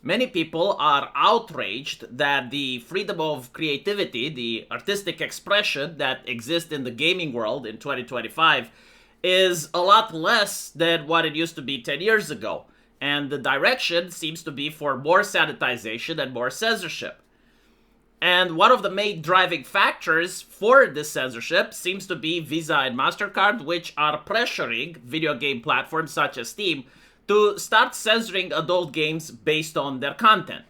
Many people are outraged that the freedom of creativity, the artistic expression that exists in the gaming world in 2025, is a lot less than what it used to be 10 years ago. And the direction seems to be for more sanitization and more censorship. And one of the main driving factors for this censorship seems to be Visa and MasterCard, which are pressuring video game platforms such as Steam to start censoring adult games based on their content.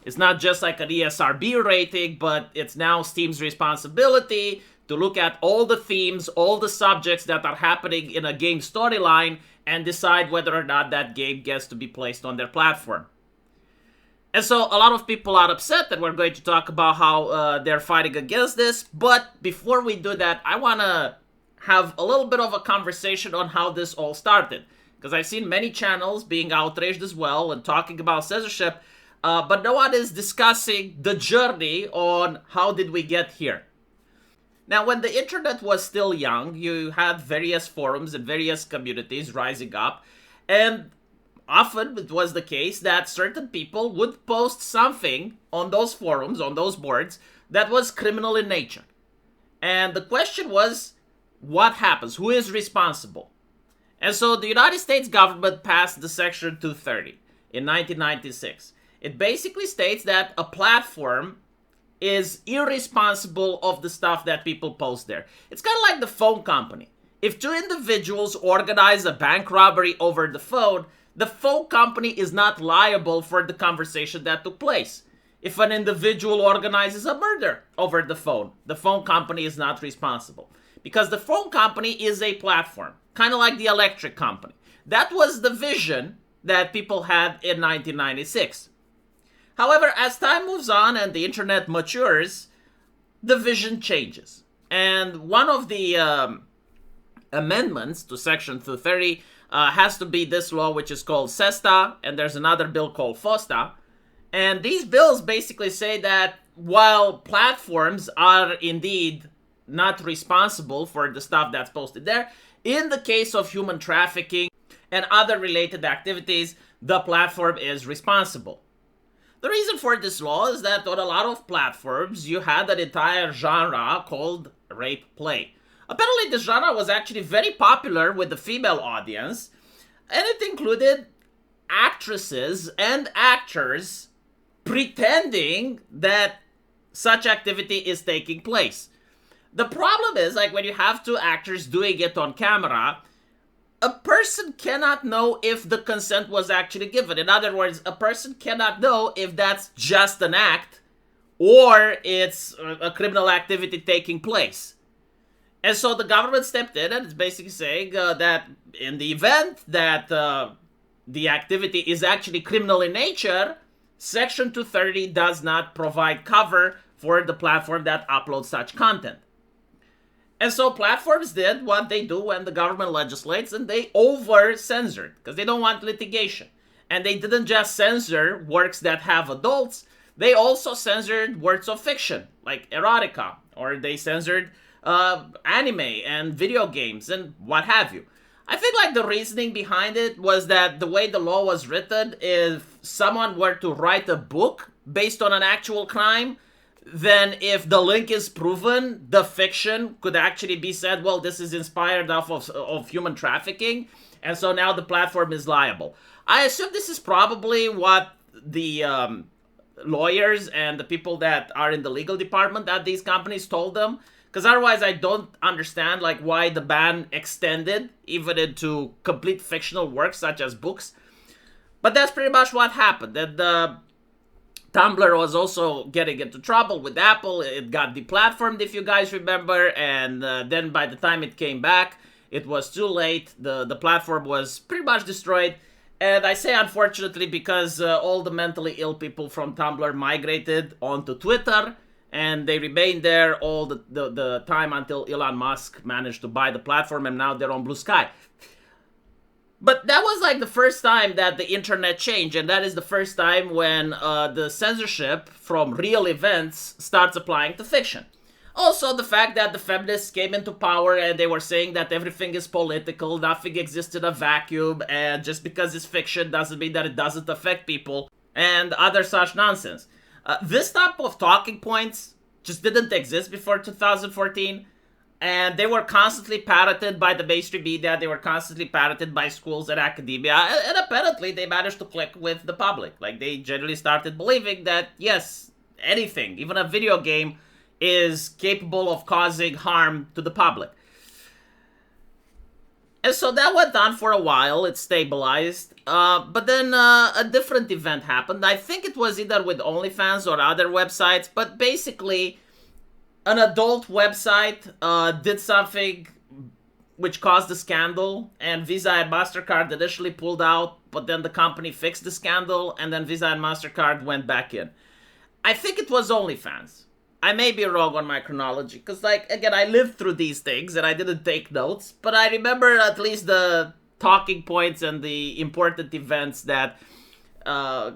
It's not just like an ESRB rating, but it's now Steam's responsibility to look at all the themes, all the subjects that are happening in a game storyline, and decide whether or not that game gets to be placed on their platform. And so a lot of people are upset, and we're going to talk about how they're fighting against this. But before we do that, I want to have a little bit of a conversation on how this all started. Because I've seen many channels being outraged as well and talking about censorship, but no one is discussing the journey on how did we get here. Now, when the internet was still young, you had various forums and various communities rising up, and often it was the case that certain people would post something on those forums, on those boards, that was criminal in nature. And the question was, what happens? Who is responsible? And so the United States government passed the Section 230 in 1996. It basically states that a platform is irresponsible of the stuff that people post there. It's kind of like the phone company. If two individuals organize a bank robbery over the phone company is not liable for the conversation that took place. If an individual organizes a murder over the phone company is not responsible. Because the phone company is a platform, kind of like the electric company. That was the vision that people had in 1996. However, as time moves on and the internet matures, the vision changes. And one of the amendments to Section 230 has to be this law, which is called SESTA, and there's another bill called FOSTA. And these bills basically say that while platforms are indeed not responsible for the stuff that's posted there, in the case of human trafficking and other related activities, the platform is responsible. The reason for this law is that on a lot of platforms, you had an entire genre called rape play. Apparently, this genre was actually very popular with the female audience, and it included actresses and actors pretending that such activity is taking place. The problem is, like, when you have two actors doing it on camera, a person cannot know if the consent was actually given. In other words, a person cannot know if that's just an act or it's a criminal activity taking place. And so the government stepped in and is basically saying that in the event that the activity is actually criminal in nature, Section 230 does not provide cover for the platform that uploads such content. And so platforms did what they do when the government legislates, and they over-censored because they don't want litigation. And they didn't just censor works that have adults, they also censored works of fiction, like erotica, or they censored anime and video games and what have you. I think like the reasoning behind it was that the way the law was written, if someone were to write a book based on an actual crime, then if the link is proven, the fiction could actually be said, well, this is inspired off of human trafficking, and so now the platform is liable. I assume this is probably what the lawyers and the people that are in the legal department at these companies told them, because otherwise I don't understand like why the ban extended even into complete fictional works such as books. But that's pretty much what happened. And Tumblr was also getting into trouble with Apple. It got deplatformed, if you guys remember, and then by the time it came back, it was too late. The platform was pretty much destroyed. And I say unfortunately because all the mentally ill people from Tumblr migrated onto Twitter, and they remained there all the time until Elon Musk managed to buy the platform, and now they're on Blue Sky. But that was like the first time that the internet changed, and that is the first time when the censorship from real events starts applying to fiction. Also, the fact that the feminists came into power and they were saying that everything is political, nothing exists in a vacuum, and just because it's fiction doesn't mean that it doesn't affect people. and other such nonsense. This type of talking points just didn't exist before 2014, and they were constantly parroted by the mainstream media, they were constantly parroted by schools and academia, and apparently they managed to click with the public. Like, they generally started believing that, yes, anything, even a video game, is capable of causing harm to the public. And so that went on for a while, it stabilized, but then a different event happened. I think it was either with OnlyFans or other websites, but basically an adult website did something which caused a scandal, and Visa and MasterCard initially pulled out, but then the company fixed the scandal, and then Visa and MasterCard went back in. I think it was OnlyFans. I may be wrong on my chronology, because, like, again, I lived through these things, and I didn't take notes, but I remember at least the talking points and the important events that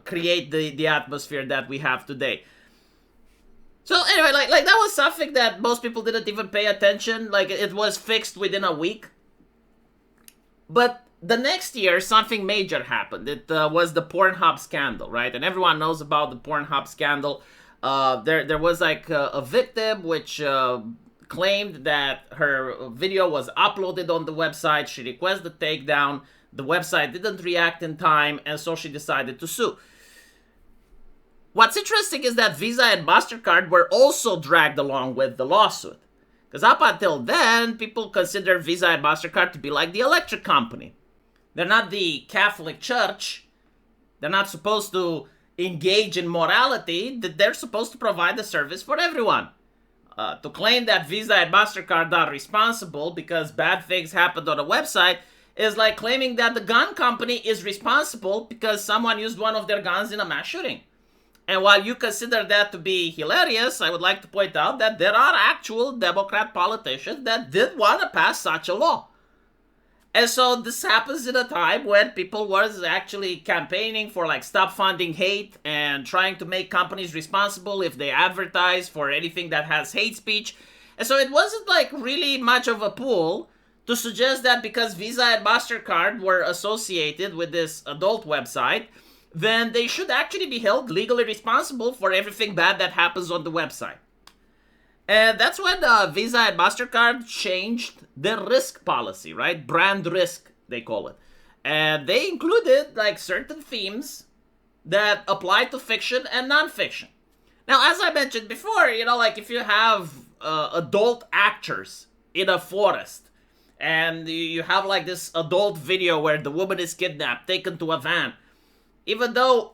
create the atmosphere that we have today. So anyway, like that was something that most people didn't even pay attention. Like, it was fixed within a week. But the next year, something major happened. It was the Pornhub scandal, right? And everyone knows about the Pornhub scandal. There was like a victim which claimed that her video was uploaded on the website. She requested the takedown. The website didn't react in time, and so she decided to sue. What's interesting is that Visa and MasterCard were also dragged along with the lawsuit. Because up until then, people considered Visa and MasterCard to be like the electric company. They're not the Catholic Church. They're not supposed to engage in morality. They're supposed to provide the service for everyone. To claim that Visa and MasterCard are responsible because bad things happened on a website is like claiming that the gun company is responsible because someone used one of their guns in a mass shooting. And while you consider that to be hilarious, I would like to point out that there are actual Democrat politicians that did want to pass such a law. And so this happens in a time when people was actually campaigning for, like, stop funding hate and trying to make companies responsible if they advertise for anything that has hate speech. And so it wasn't like really much of a pull to suggest that because Visa and MasterCard were associated with this adult website, then they should actually be held legally responsible for everything bad that happens on the website. And that's when Visa and MasterCard changed their risk policy, right? Brand risk, they call it. And they included, like, certain themes that apply to fiction and non-fiction. Now, as I mentioned before, you know, like, if you have adult actors in a forest, and you have, like, this adult video where the woman is kidnapped, taken to a van, even though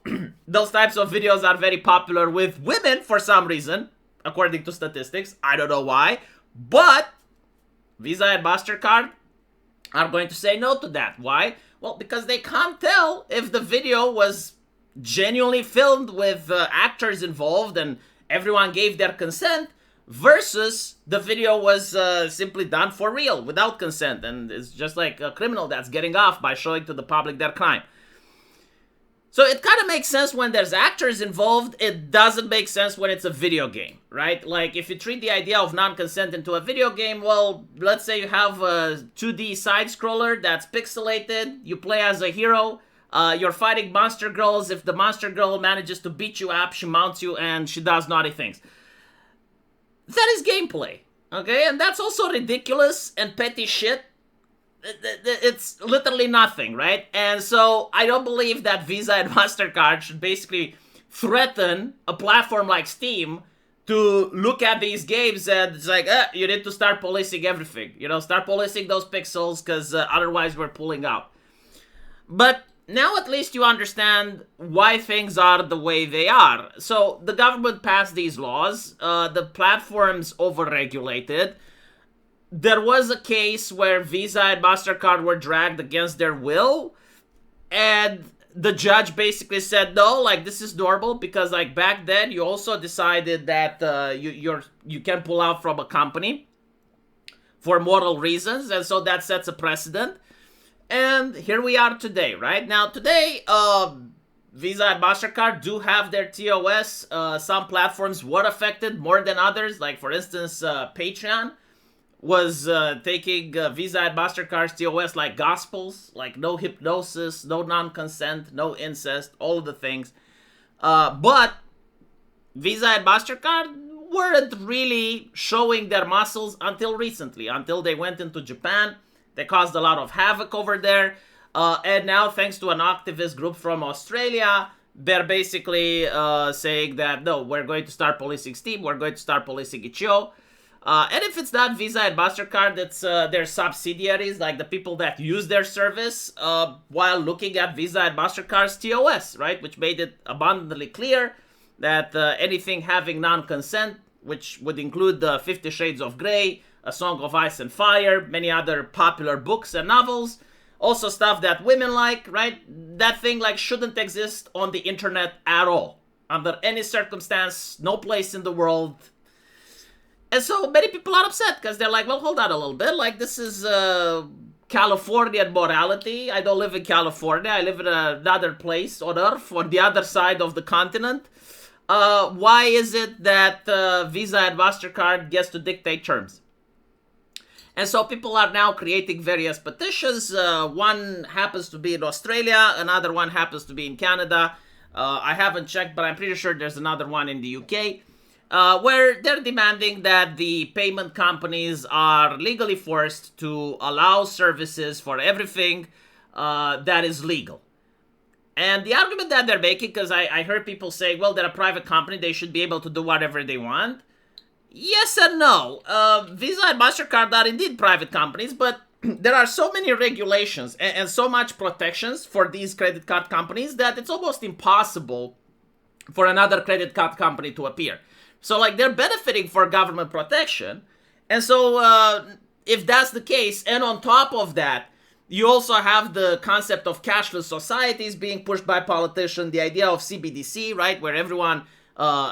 those types of videos are very popular with women for some reason, according to statistics, I don't know why, but Visa and MasterCard are going to say no to that. Why? Well, because they can't tell if the video was genuinely filmed with actors involved and everyone gave their consent versus the video was simply done for real without consent, and it's just like a criminal that's getting off by showing to the public their crime. So it kind of makes sense when there's actors involved. It doesn't make sense when it's a video game, right? Like, if you treat the idea of non-consent into a video game, well, let's say you have a 2D side-scroller that's pixelated, you play as a hero, you're fighting monster girls. If the monster girl manages to beat you up, she mounts you and she does naughty things. That is gameplay, okay? And that's also ridiculous and petty shit. It's literally nothing, right? And so I don't believe that Visa and MasterCard should basically threaten a platform like Steam to look at these games and it's like, you need to start policing everything. You know, start policing those pixels because otherwise we're pulling out. But now at least you understand why things are the way they are. So the government passed these laws. The platforms overregulated. There was a case where Visa and MasterCard were dragged against their will, and the judge basically said, no, like, this is normal, because, like, back then you also decided that you can pull out from a company for moral reasons, and so that sets a precedent. And here we are today, right? Now, today, Visa and MasterCard do have their TOS. Some platforms were affected more than others, like, for instance, Patreon was taking Visa and MasterCard's TOS like gospels, like no hypnosis, no non-consent, no incest, all of the things. But Visa and MasterCard weren't really showing their muscles until recently, until they went into Japan. They caused a lot of havoc over there. And now, thanks to an activist group from Australia, they're basically saying that, no, we're going to start policing Steam, we're going to start policing itch.io. And if it's not Visa and MasterCard, it's their subsidiaries, like the people that use their service while looking at Visa and MasterCard's TOS, right? Which made it abundantly clear that anything having non-consent, which would include 50 Shades of Grey, A Song of Ice and Fire, many other popular books and novels, also stuff that women like, right? That thing like shouldn't exist on the internet at all. Under any circumstance, no place in the world. And so many people are upset because they're like, well, hold on a little bit. Like, this is Californian morality. I don't live in California. I live in another place on Earth, on the other side of the continent. Why is it that Visa and MasterCard gets to dictate terms? And so people are now creating various petitions. One happens to be in Australia. Another one happens to be in Canada. I haven't checked, but I'm pretty sure there's another one in the UK. Where they're demanding that the payment companies are legally forced to allow services for everything that is legal. And the argument that they're making, because I heard people say, well, they're a private company, they should be able to do whatever they want. Yes and no. Visa and MasterCard are indeed private companies, but there are so many regulations and so much protections for these credit card companies that it's almost impossible for another credit card company to appear. So, like, they're benefiting for government protection. And so, if that's the case, and on top of that, you also have the concept of cashless societies being pushed by politicians, the idea of CBDC, right, where everyone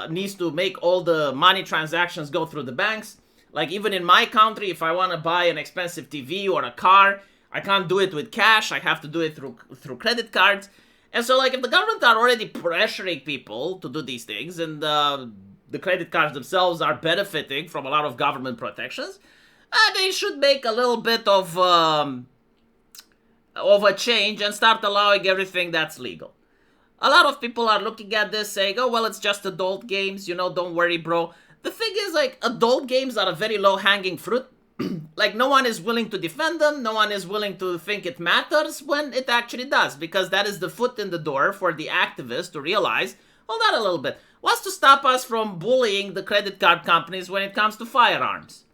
needs to make all the money transactions go through the banks. Like, even in my country, if I want to buy an expensive TV or a car, I can't do it with cash. I have to do it through credit cards. And so, like, if the government are already pressuring people to do these things, and the credit cards themselves are benefiting from a lot of government protections, they should make a little bit of a change and start allowing everything that's legal. A lot of people are looking at this saying, oh, well, it's just adult games, don't worry, bro. The thing is, like, adult games are a very low-hanging fruit. Like, no one is willing to defend them, no one is willing to think it matters when it actually does, because that is the foot in the door for the activists to realize, hold on a little bit, what's to stop us from bullying the credit card companies when it comes to firearms?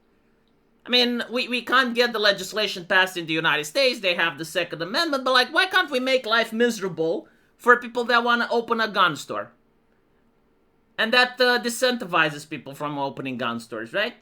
I mean, we can't get the legislation passed in the United States, they have the Second Amendment, but, like, why can't we make life miserable for people that want to open a gun store? And that disincentivizes people from opening gun stores, right?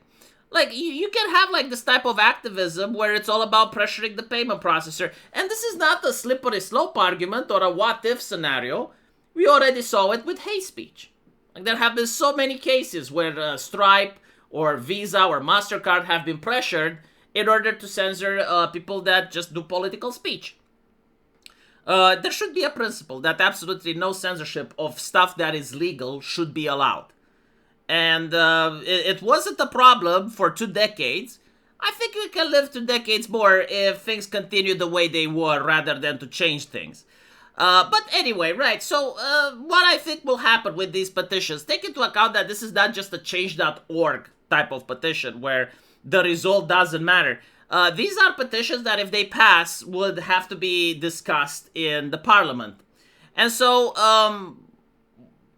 Like, you can have, like, this type of activism where it's all about pressuring the payment processor. And this is not a slippery slope argument or a what-if scenario. We already saw it with hate speech. Like, there have been so many cases where Stripe or Visa or MasterCard have been pressured in order to censor people that just do political speech. There should be a principle that absolutely no censorship of stuff that is legal should be allowed. And it wasn't a problem for 2 decades. I think we can live 2 decades more if things continue the way they were rather than to change things. But anyway, right, so what I think will happen with these petitions, take into account that this is not just a change.org type of petition where the result doesn't matter. These are petitions that, if they pass, would have to be discussed in the parliament. And so,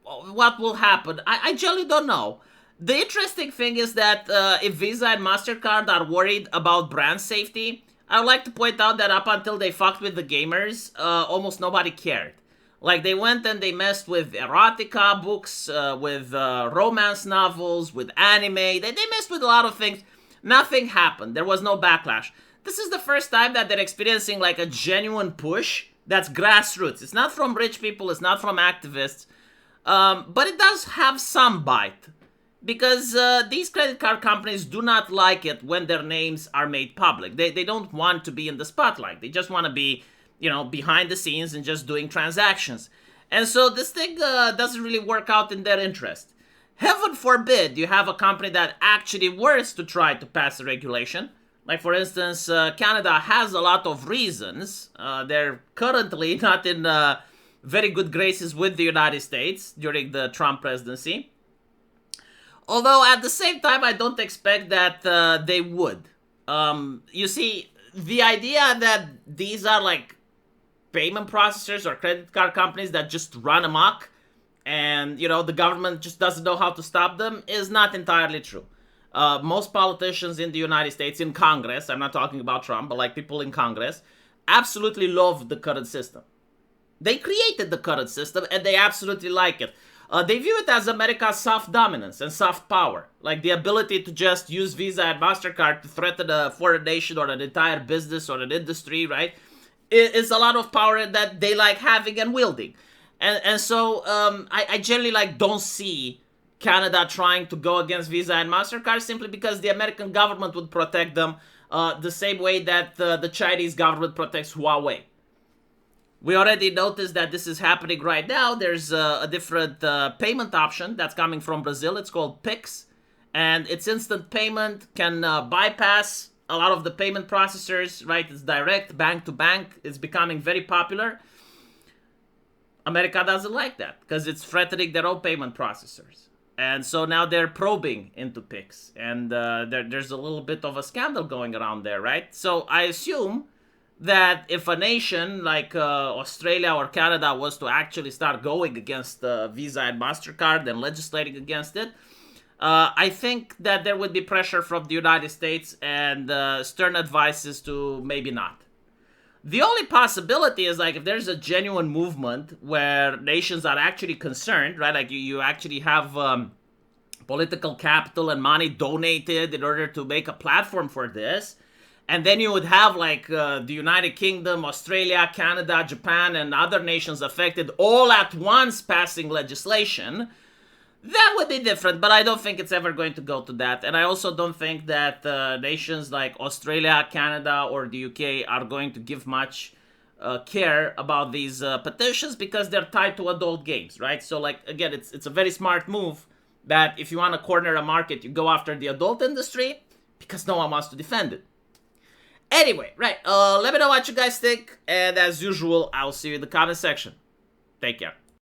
what will happen? I generally don't know. The interesting thing is that if Visa and MasterCard are worried about brand safety, I would like to point out that up until they fucked with the gamers, almost nobody cared. Like, they went and they messed with erotica books, with romance novels, with anime. They messed with a lot of things. Nothing happened. There was no backlash. This is the first time that they're experiencing, like, a genuine push that's grassroots. It's not from rich people. It's not from activists. But it does have some bite. Because these credit card companies do not like it when their names are made public. They don't want to be in the spotlight. They just want to be, behind the scenes and just doing transactions. And so this thing doesn't really work out in their interest. Heaven forbid you have a company that actually wants to try to pass a regulation. Like, for instance, Canada has a lot of reasons. They're currently not in very good graces with the United States during the Trump presidency. Although at the same time, I don't expect that they would. You see, the idea that these are like payment processors or credit card companies that just run amok and, you know, the government just doesn't know how to stop them is not entirely true. Most politicians in the United States, in Congress, I'm not talking about Trump, but like people in Congress, absolutely love the current system. They created the current system and they absolutely like it. They view it as America's soft dominance and soft power. Like the ability to just use Visa and MasterCard to threaten a foreign nation or an entire business or an industry, right? It's a lot of power that they like having and wielding. And so I generally like don't see Canada trying to go against Visa and MasterCard simply because the American government would protect them the same way that the Chinese government protects Huawei. We already noticed that this is happening right now. There's a different payment option that's coming from Brazil. It's called Pix. And it's instant payment, can bypass a lot of the payment processors, right? It's direct, bank to bank. It's becoming very popular. America doesn't like that because it's threatening their own payment processors. And so now they're probing into Pix. And there's a little bit of a scandal going around there, right? So I assume that if a nation like Australia or Canada was to actually start going against Visa and MasterCard and legislating against it, I think that there would be pressure from the United States and stern advices to maybe not. The only possibility is like if there's a genuine movement where nations are actually concerned, right? Like you actually have political capital and money donated in order to make a platform for this. And then you would have like the United Kingdom, Australia, Canada, Japan, and other nations affected all at once passing legislation. That would be different, but I don't think it's ever going to go to that. And I also don't think that nations like Australia, Canada, or the UK are going to give much care about these petitions because they're tied to adult games, right? So like, again, it's a very smart move that if you want to corner a market, you go after the adult industry because no one wants to defend it. Anyway, right, let me know what you guys think, and as usual, I'll see you in the comment section. Take care.